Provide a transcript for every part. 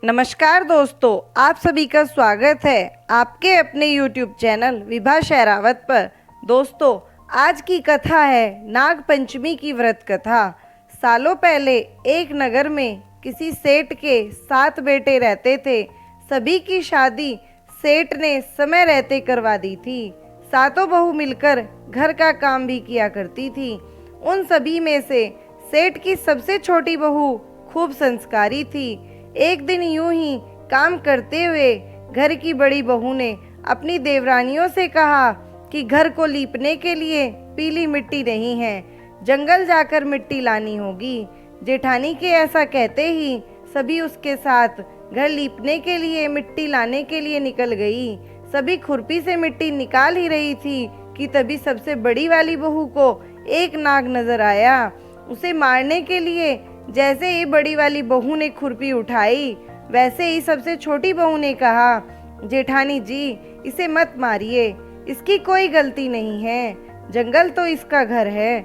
नमस्कार दोस्तों, आप सभी का स्वागत है आपके अपने YouTube चैनल विभा शेरावत पर। दोस्तों, आज की कथा है नाग पंचमी की व्रत कथा। सालों पहले एक नगर में किसी सेठ के 7 बेटे रहते थे। सभी की शादी सेठ ने समय रहते करवा दी थी। सातों बहू मिलकर घर का काम भी किया करती थी। उन सभी में से सेठ की सबसे छोटी बहू खूब संस्कारी थी। एक दिन यूं ही काम करते हुए घर की बड़ी बहू ने अपनी देवरानियों से कहा कि घर को लीपने के लिए पीली मिट्टी नहीं है, जंगल जाकर मिट्टी लानी होगी। जेठानी के ऐसा कहते ही सभी उसके साथ घर लीपने के लिए मिट्टी लाने के लिए निकल गई। सभी खुरपी से मिट्टी निकाल ही रही थी कि तभी सबसे बड़ी वाली बहू को एक नाग नजर आया। उसे मारने के लिए जैसे ही बड़ी वाली बहू ने खुरपी उठाई, वैसे ही सबसे छोटी बहू ने कहा, जेठानी जी, इसे मत मारिए, इसकी कोई गलती नहीं है, जंगल तो इसका घर है।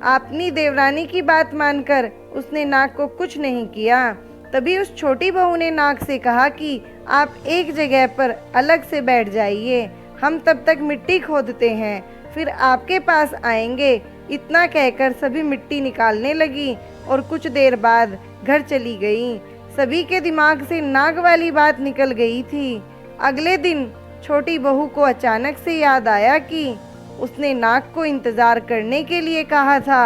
अपनी देवरानी की बात मानकर उसने नाग को कुछ नहीं किया। तभी उस छोटी बहू ने नाग से कहा कि आप एक जगह पर अलग से बैठ जाइए, हम तब तक मिट्टी खोदते हैं, फिर आपके पास आएंगे। इतना कहकर सभी मिट्टी निकालने लगी और कुछ देर बाद घर चली गई। सभी के दिमाग से नाग वाली बात निकल गई थी। अगले दिन छोटी बहू को अचानक से याद आया कि उसने नाग को इंतजार करने के लिए कहा था।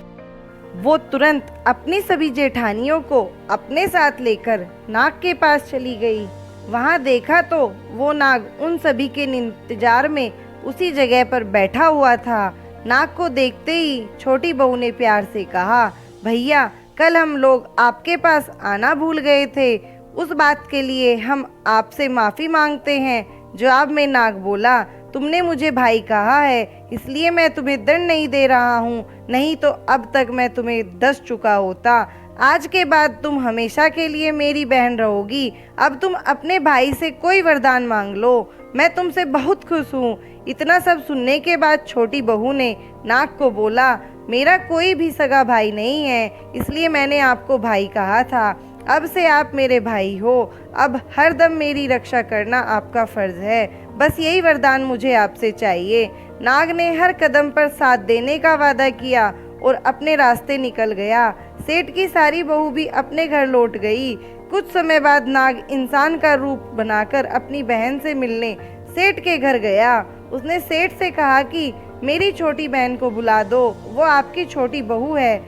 वो तुरंत अपनी सभी जेठानियों को अपने साथ लेकर नाग के पास चली गई। वहां देखा तो वो नाग उन सभी के इंतजार में उसी जगह पर बैठा हुआ था। नाग को देखते ही छोटी बहू ने प्यार से कहा, भैया, कल हम लोग आपके पास आना भूल गए थे, उस बात के लिए हम आपसे माफ़ी मांगते हैं। जवाब में नाग बोला, तुमने मुझे भाई कहा है, इसलिए मैं तुम्हें दंड नहीं दे रहा हूँ, नहीं तो अब तक मैं तुम्हें दस चुका होता। आज के बाद तुम हमेशा के लिए मेरी बहन रहोगी। अब तुम अपने भाई से कोई वरदान मांग लो, मैं तुमसे बहुत खुश हूँ। इतना सब सुनने के बाद छोटी बहू ने नाग को बोला, मेरा कोई भी सगा भाई नहीं है, इसलिए मैंने आपको भाई कहा था। अब से आप मेरे भाई हो, अब हर दम मेरी रक्षा करना आपका फर्ज है। बस यही वरदान मुझे आपसे चाहिए। नाग ने हर कदम पर साथ देने का वादा किया और अपने रास्ते निकल गया। सेठ की सारी बहू भी अपने घर लौट गई। कुछ समय बाद नाग इंसान का रूप बनाकर अपनी बहन से मिलने सेठ के घर गया। उसने सेठ से कहा कि मेरी छोटी बहन को बुला दो, वो आपकी छोटी बहू है।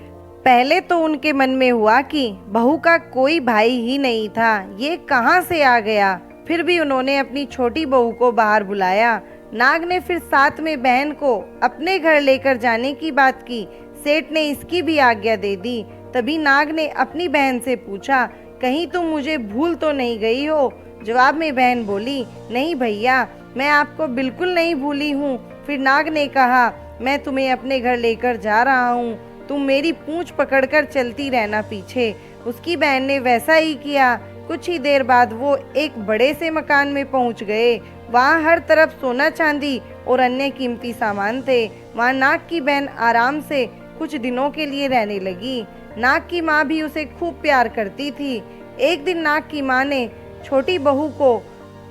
पहले तो उनके मन में हुआ कि बहू का कोई भाई ही नहीं था, ये कहाँ से आ गया। फिर भी उन्होंने अपनी छोटी बहू को बाहर बुलाया। नाग ने फिर साथ में बहन को अपने घर लेकर जाने की बात की। सेठ ने इसकी भी आज्ञा दे दी। तभी नाग ने अपनी बहन से पूछा, कहीं तुम मुझे भूल तो नहीं गई हो। जवाब में बहन बोली, नहीं भैया, मैं आपको बिल्कुल नहीं भूली हूँ। फिर नाग ने कहा, मैं तुम्हें अपने घर लेकर जा रहा हूँ, तुम मेरी पूंछ पकड़कर चलती रहना पीछे। उसकी बहन ने वैसा ही किया। कुछ ही देर बाद वो एक बड़े से मकान में पहुँच गए। वहाँ हर तरफ सोना चांदी और अन्य कीमती सामान थे। वहाँ नाग की बहन आराम से कुछ दिनों के लिए रहने लगी। नाग की माँ भी उसे खूब प्यार करती थी। एक दिन नाग की माँ ने छोटी बहू को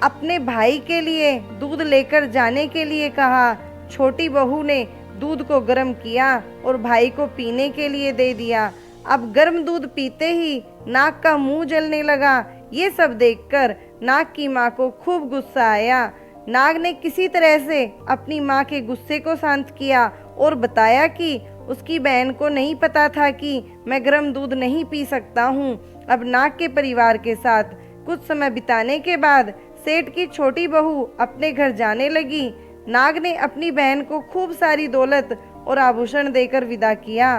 अपने भाई के लिए दूध लेकर जाने के लिए कहा। छोटी बहू ने दूध को गर्म किया और भाई को पीने के लिए दे दिया। अब गर्म दूध पीते ही नाग का मुंह जलने लगा। ये सब देखकर नाग की माँ को खूब गुस्सा आया। नाग ने किसी तरह से अपनी माँ के गुस्से को शांत किया और बताया कि उसकी बहन को नहीं पता था कि मैं गर्म दूध नहीं पी सकता हूँ। अब नाग के परिवार के साथ कुछ समय बिताने के बाद सेठ की छोटी बहू अपने घर जाने लगी। नाग ने अपनी बहन को खूब सारी दौलत और आभूषण देकर विदा किया।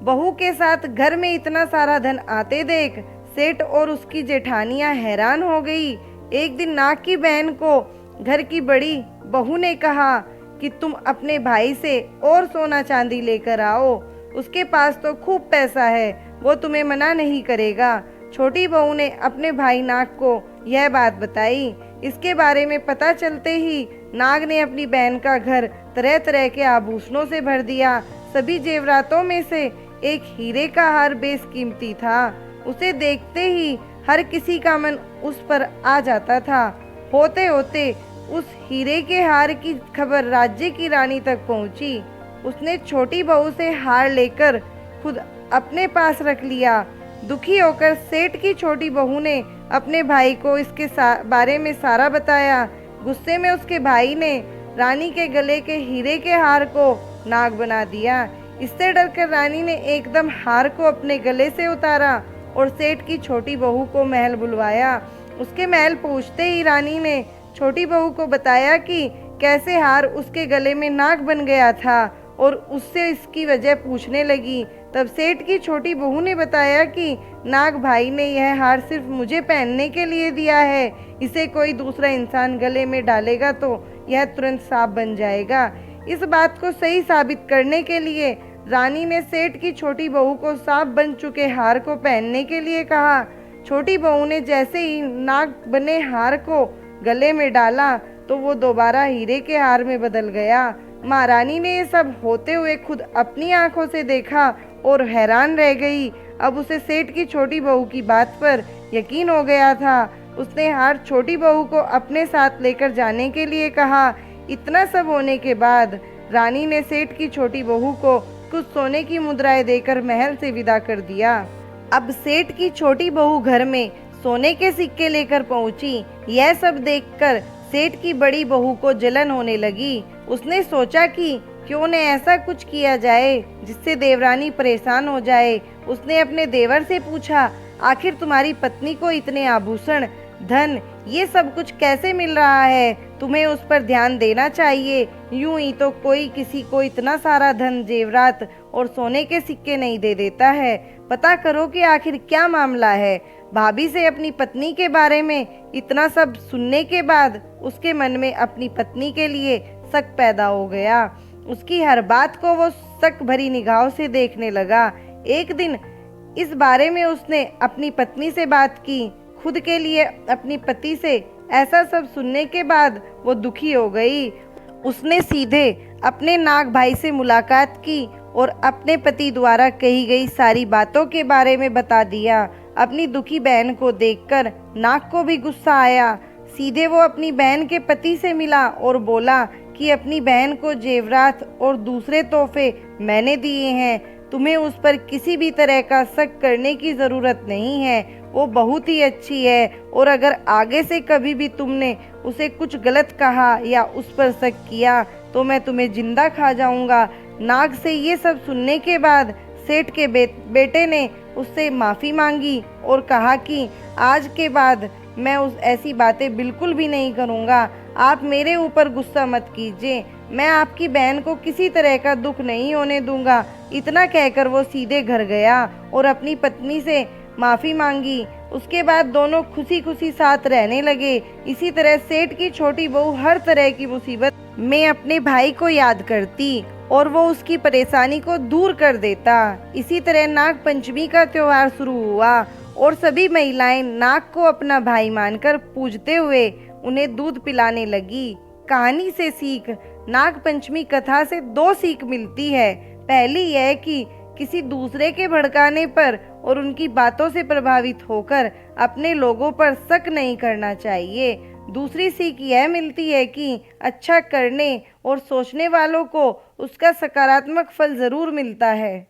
बहू के साथ घर में इतना सारा धन आते देख सेठ और उसकी जेठानियां हैरान हो गई। एक दिन नाग की बहन को घर की बड़ी बहू ने कहा कि तुम अपने भाई से और सोना चांदी लेकर आओ, उसके पास तो खूब पैसा है, वो तुम्हें मना नहीं करेगा। छोटी बहू ने अपने भाई नाग को यह बात बताई। इसके बारे में पता चलते ही नाग ने अपनी बहन का घर तरह तरह के आभूषणों से भर दिया। सभी जेवरातों में से एक हीरे का हार बेशकीमती था। उसे देखते ही हर किसी का मन उस पर आ जाता था। होते होते उस हीरे के हार की खबर राज्य की रानी तक पहुंची। उसने छोटी बहू से हार लेकर खुद अपने पास रख लिया। दुखी होकर सेठ की छोटी बहू ने अपने भाई को इसके बारे में सारा बताया। गुस्से में उसके भाई ने रानी के गले के हीरे के हार को नाग बना दिया। इससे डरकर रानी ने एकदम हार को अपने गले से उतारा और सेठ की छोटी बहू को महल बुलवाया। उसके महल पहुंचते ही रानी ने छोटी बहू को बताया कि कैसे हार उसके गले में नाग बन गया था और उससे इसकी वजह पूछने लगी। तब सेठ की छोटी बहू ने बताया कि नाग भाई ने यह हार सिर्फ मुझे पहनने के लिए दिया है, इसे कोई दूसरा इंसान गले में डालेगा तो यह तुरंत सांप बन जाएगा। इस बात को सही साबित करने के लिए रानी ने सेठ की छोटी बहू को सांप बन चुके हार को पहनने के लिए कहा। छोटी बहू ने जैसे ही नाग बने हार को गले में डाला तो वो दोबारा हीरे के हार में बदल गया। महारानी ने ये सब होते हुए खुद अपनी आंखों से देखा और हैरान रह गई। अब उसे सेठ की छोटी बहू की बात पर यकीन हो गया था। उसने हार छोटी बहू को अपने साथ लेकर जाने के लिए कहा। इतना सब होने के बाद रानी ने सेठ की छोटी बहू को कुछ सोने की मुद्राएं देकर महल से विदा कर दिया। अब सेठ की छोटी बहू घर में सोने के सिक्के लेकर पहुंची। यह सब देखकर सेठ की बड़ी बहू को जलन होने लगी। उसने सोचा कि क्यों न ऐसा कुछ किया जाए जिससे देवरानी परेशान हो जाए। उसने अपने देवर से पूछा, आखिर तुम्हारी पत्नी को इतने आभूषण, धन, ये सब कुछ कैसे मिल रहा है? तुम्हें उस पर ध्यान देना चाहिए। यूं ही तो कोई किसी को इतना सारा धन, जेवरात और सोने के सिक्के नहीं दे देता है। पता करो कि आखिर क्या मामला है। भाभी से अपनी पत्नी के बारे में इतना सब सुनने के बाद उसके मन में अपनी पत्नी के लिए शक पैदा हो गया। उसकी हर बात को वो शक भरी निगाहों से देखने लगा। एक दिन इस बारे में उसने अपनी पत्नी से बात की। खुद के लिए अपनी पति से ऐसा सब सुनने के बाद वो दुखी हो गई। उसने सीधे अपने नाग भाई से मुलाकात की और अपने पति द्वारा कही गई सारी बातों के बारे में बता दिया। अपनी दुखी बहन को देखकर नाग को भी गुस्सा आया। सीधे वो अपनी बहन के पति से मिला और बोला कि अपनी बहन को जेवरात और दूसरे तोहफे मैंने दिए हैं। तुम्हें उस पर किसी भी तरह का शक करने की ज़रूरत नहीं है। वो बहुत ही अच्छी है और अगर आगे से कभी भी तुमने उसे कुछ गलत कहा या उस पर शक किया तो मैं तुम्हें जिंदा खा जाऊंगा। नाग से ये सब सुनने के बाद सेठ के बेटे ने उससे माफ़ी मांगी और कहा कि आज के बाद मैं उस ऐसी बातें बिल्कुल भी नहीं करूँगा। आप मेरे ऊपर गुस्सा मत कीजिए, मैं आपकी बहन को किसी तरह का दुख नहीं होने दूंगा। इतना कहकर वो सीधे घर गया और अपनी पत्नी से माफ़ी मांगी। उसके बाद दोनों खुशी खुशी साथ रहने लगे। इसी तरह सेठ की छोटी बहू हर तरह की मुसीबत में अपने भाई को याद करती और वो उसकी परेशानी को दूर कर देता। इसी तरह नाग पंचमी का त्योहार शुरू हुआ और सभी महिलाएं नाग को अपना भाई मानकर पूजते हुए उन्हें दूध पिलाने लगी। कहानी से सीख, नाग पंचमी कथा से दो सीख मिलती है। पहली यह कि किसी दूसरे के भड़काने पर और उनकी बातों से प्रभावित होकर अपने लोगों पर शक नहीं करना चाहिए। दूसरी सीख यह मिलती है कि अच्छा करने और सोचने वालों को उसका सकारात्मक फल ज़रूर मिलता है।